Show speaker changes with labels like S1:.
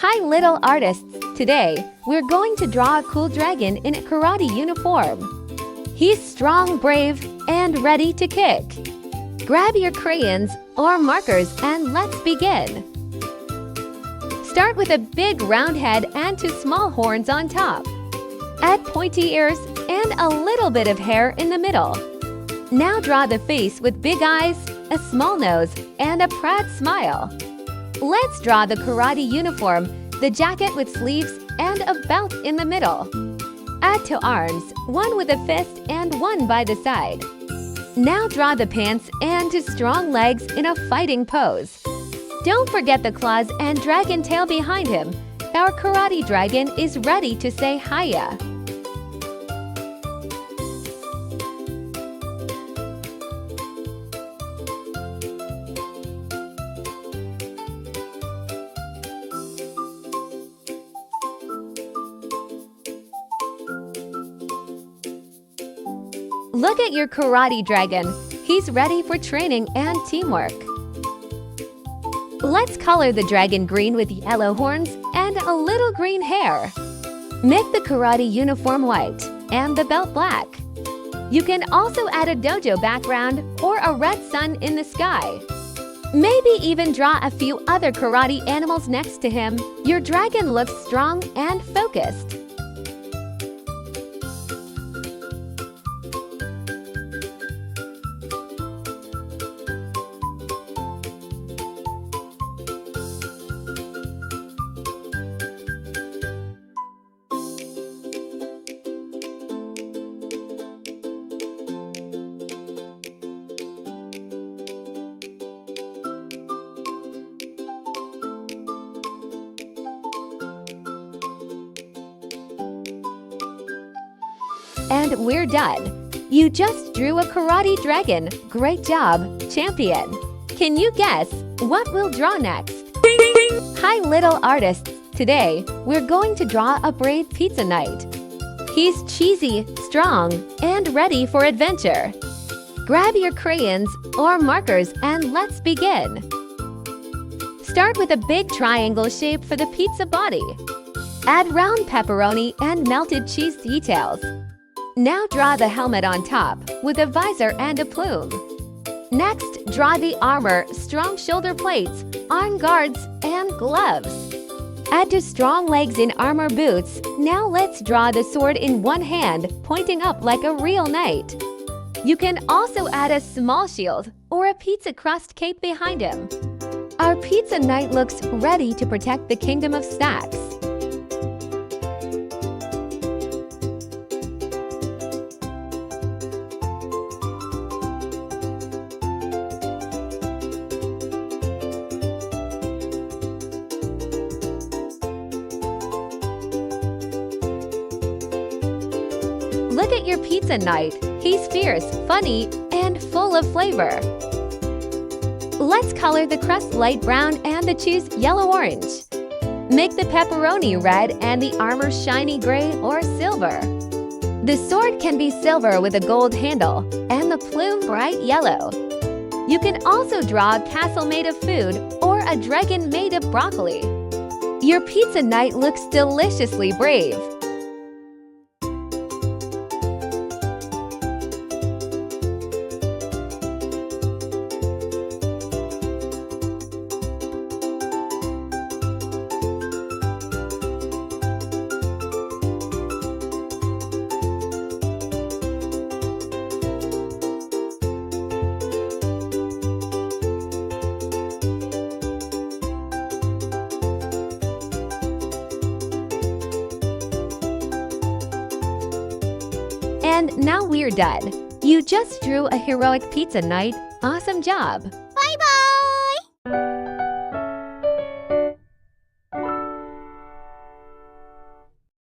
S1: Hi little artists! Today, we're going to draw a cool dragon in a karate uniform. He's strong, brave, and ready to kick. Grab your crayons or markers and let's begin. Start with a big round head and two small horns on top. Add pointy ears and a little bit of hair in the middle. Now draw the face with big eyes, a small nose, and a proud smile. Let's draw the karate uniform, the jacket with sleeves and a belt in the middle. Add two arms, one with a fist and one by the side. Now draw the pants and two strong legs in a fighting pose. Don't forget the claws and dragon tail behind him. Our karate dragon is ready to say hiya. Look at your karate dragon. He's ready for training and teamwork. Let's color the dragon green with yellow horns and a little green hair. Make the karate uniform white and the belt black. You can also add a dojo background or a red sun in the sky. Maybe even draw a few other karate animals next to him. Your dragon looks strong and focused. And we're done! You just drew a karate dragon! Great job, champion! Can you guess what we'll draw next? Hi little artists! Today, we're going to draw a brave pizza knight. He's cheesy, strong, and ready for adventure. Grab your crayons or markers and let's begin. Start with a big triangle shape for the pizza body. Add round pepperoni and melted cheese details. Now draw the helmet on top, with a visor and a plume. Next, draw the armor, strong shoulder plates, arm guards, and gloves. Add two strong legs in armor boots. Now let's draw the sword in one hand, pointing up like a real knight. You can also add a small shield or a pizza crust cape behind him. Our pizza knight looks ready to protect the kingdom of snacks. Look at your pizza knight. He's fierce, funny, and full of flavor. Let's color the crust light brown and the cheese yellow-orange. Make the pepperoni red and the armor shiny gray or silver. The sword can be silver with a gold handle and the plume bright yellow. You can also draw a castle made of food or a dragon made of broccoli. Your pizza knight looks deliciously brave. And now we're done. You just drew a heroic pizza knight. Awesome job!